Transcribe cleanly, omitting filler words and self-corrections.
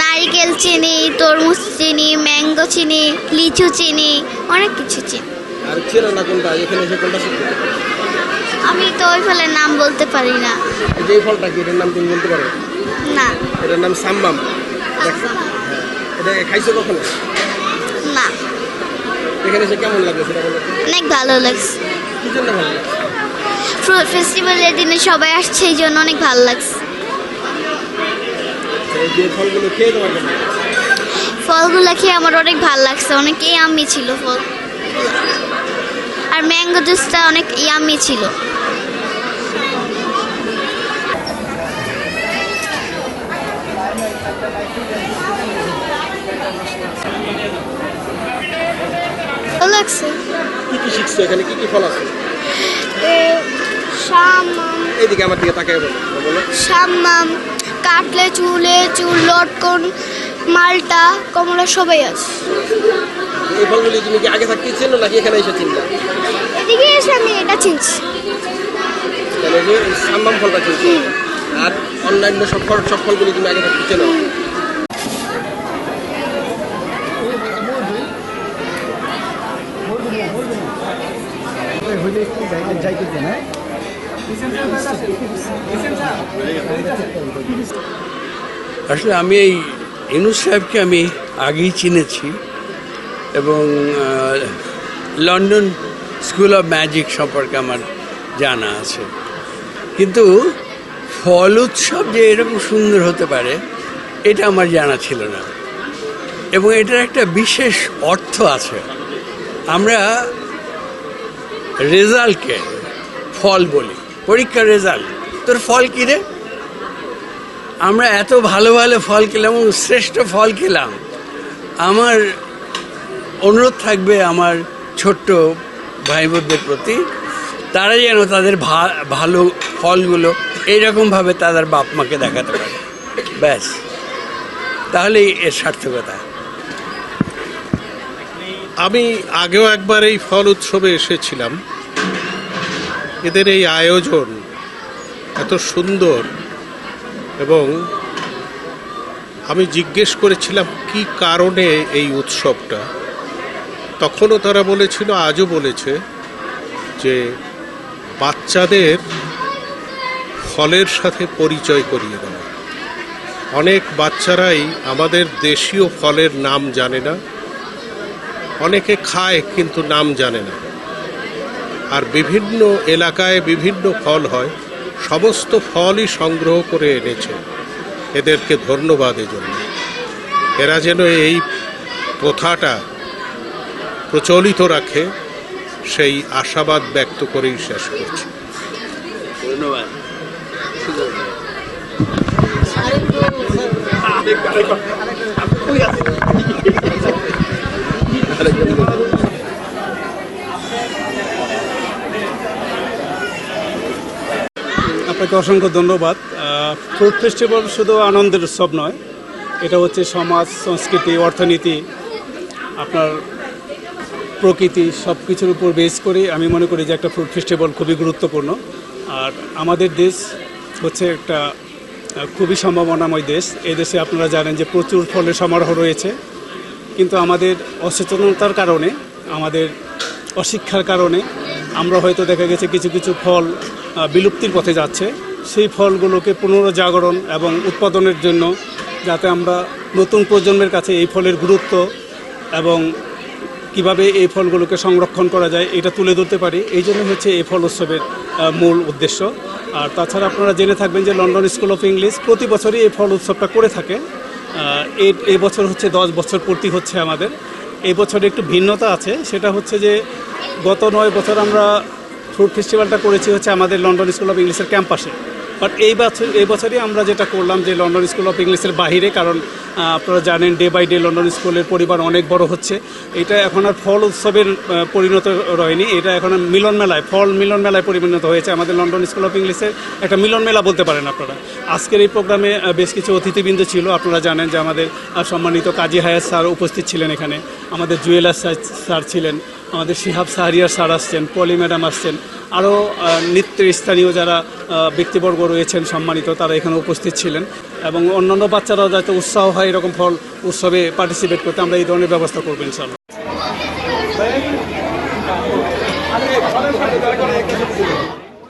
নারিকেল চিনি, তরমুজ চিনি, ম্যাঙ্গো চিনি, লিচু চিনি, অনেক কিছু চিনি। আর চেনো না কোনটা? এখানে এসে কোনটা শিখতে? আমি তো ওই ফলের নাম বলতে পারি না। যে ফলটা কি, এটার নাম তুমি বলতে পারো? না। এটার নাম সাম্বাম। এটা খাইছো কখনো? না। এখানে এসে কেমন লাগলো সেটা বলো। অনেক ভালো লাগছে। কি জন্য ভালো লাগছে? ফ্রুট ফেস্টিভ্যালের দিনে সবাই আসছে, এই জন্য অনেক ভালো লাগছে। এই যে ফলগুলো খেয়ে তোমার কেমন লাগছে? ফলগুলো খেয়ে আমার অনেক ভালো লাগছে, অনেক ইয়াম্মি ছিল ফল। আর ম্যাঙ্গো জুসটা অনেক ইয়াম্মি ছিল। ভালো লাগছে। কি কি শিখছো এখানে? কি কি ফল আছে? শামাম, এইদিকে আমার দিকে তাকায় বলো। শামাম, কাটলে চুল, লটকন, মালটা, কমলা সবাই আছে। এই ফলগুলি তুমি কি আগে থাকতে চেনো নাকি এখানে এসে চিনলা? এদিকে এসে আমি এটা চিনছি। তাহলে যে সাম্বাম ফলটা চিনছি। আর অন্যান্য সব ফলগুলি তুমি আগে থাকতে চেনো? আসলে আমি এই ইউনুস সাহেবকে আমি আগেই চিনেছি এবং লন্ডন স্কুল অফ ম্যাজিক সম্পর্কে আমার জানা আছে, কিন্তু ফল উৎসব যে এরকম সুন্দর হতে পারে এটা আমার জানা ছিল না এবং এটার একটা বিশেষ অর্থ আছে। আমরা রেজাল্টকে ফল বলি, পরীক্ষার রেজাল্ট, তোর ফল কী রে? আমরা এত ভালো ভালো ফল খেলাম এবং শ্রেষ্ঠ ফল খেলাম। আমার অনুরোধ থাকবে আমার ছোট্ট ভাই বোনদের প্রতি, তারা যেন তাদের ভালো ফলগুলো এইরকমভাবে তাদের বাপ মাকে দেখাতে পারে, ব্যাস, তাহলেই এর সার্থকতা। আমি আগেও একবার এই ফল উৎসবে এসেছিলাম। এদের এই আয়োজন এত সুন্দর এবং আমি জিজ্ঞেস করেছিলাম কি কারণে এই উৎসবটা। তখনও তারা বলেছিল, আজও বলেছে, যে বাচ্চাদের ফলের সাথে পরিচয় করিয়ে দেওয়া। অনেক বাচ্চারাই আমাদের দেশীয় ফলের নাম জানে না, অনেকে খায় কিন্তু নাম জানে না। আর বিভিন্ন এলাকায় বিভিন্ন ফল হয়, সমস্ত ফলই সংগ্রহ করে এনেছে। এদেরকে ধন্যবাদ এজন্য। এরা যেন এই প্রথাটা প্রচলিত রাখে সেই আশাবাদ ব্যক্ত করেই শেষ করছি। ধন্যবাদ। আপনাকে অসংখ্য ধন্যবাদ। ফ্রুট ফেস্টিভ্যাল শুধু আনন্দের উৎসব নয়, এটা হচ্ছে সমাজ, সংস্কৃতি, অর্থনীতি, আপনার প্রকৃতি সব কিছুর উপর বেস করে আমি মনে করি যে একটা ফ্রুট ফেস্টিভ্যাল খুবই গুরুত্বপূর্ণ। আর আমাদের দেশ হচ্ছে একটা খুবই সম্ভাবনাময় দেশ। এই দেশে আপনারা জানেন যে প্রচুর ফলের সমারোহ রয়েছে, কিন্তু আমাদের অসচেতনতার কারণে, আমাদের অশিক্ষার কারণে আমরা হয়তো দেখা গেছে কিছু কিছু ফল বিলুপ্তির পথে যাচ্ছে। সেই ফলগুলোকে পুনরুজ্জাগরণ এবং উৎপাদনের জন্য যাতে আমরা নতুন প্রজন্মের কাছে এই ফলের গুরুত্ব এবং কিভাবে এই ফলগুলোকে সংরক্ষণ করা যায় এটা তুলে ধরতে পারি, এই জন্য হচ্ছে এই ফল উৎসবের মূল উদ্দেশ্য। আর তাছাড়া আপনারা জেনে থাকবেন যে লন্ডন স্কুল অফ ইংলিশ প্রতি বছরই এই ফল উৎসবটা করে থাকে। এই বছর হচ্ছে 10 বছর পূর্তি হচ্ছে আমাদের। এই বছরে একটু ভিন্নতা আছে, সেটা হচ্ছে যে গত 9 বছর আমরা ফ্রুট ফেস্টিভ্যালটা করেছি হচ্ছে আমাদের লন্ডন স্কুল অফ ইংলিশের ক্যাম্পাসে। বাট এই বছরই আমরা যেটা করলাম যে লন্ডন স্কুল অফ ইংলিশের বাহিরে, কারণ আপনারা জানেন ডে বাই ডে লন্ডন স্কুলের পরিবার অনেক বড় হচ্ছে। এটা এখন আর ফল উৎসবের পরিণত রয়নি, এটা এখন মিলন মেলায়, ফল মিলন মেলায় পরিণত হয়েছে। আমাদের লন্ডন স্কুল অফ ইংলিশের একটা মিলন মেলা বলতে পারেন আপনারা। আজকের এই প্রোগ্রামে বেশ কিছু অতিথিবৃন্দ ছিল। আপনারা জানেন যে আমাদের সম্মানিত কাজী হায়াত স্যার উপস্থিত ছিলেন এখানে, আমাদের জুয়েলার স্যার ছিলেন, আমাদের শিহাব সাহারিয়ার স্যার আসছেন, পলি ম্যাডাম আসছেন, আরও নৃত্যের স্থানীয় যারা ব্যক্তিবর্গ রয়েছেন সম্মানিত, তারা এখানে উপস্থিত ছিলেন এবং অন্যান্য বাচ্চারাও যাতে উৎসাহ হয় এরকম ফল উৎসবে পার্টিসিপেট করতে আমরা এই ধরনের ব্যবস্থা করবো ইনশাআল্লাহ।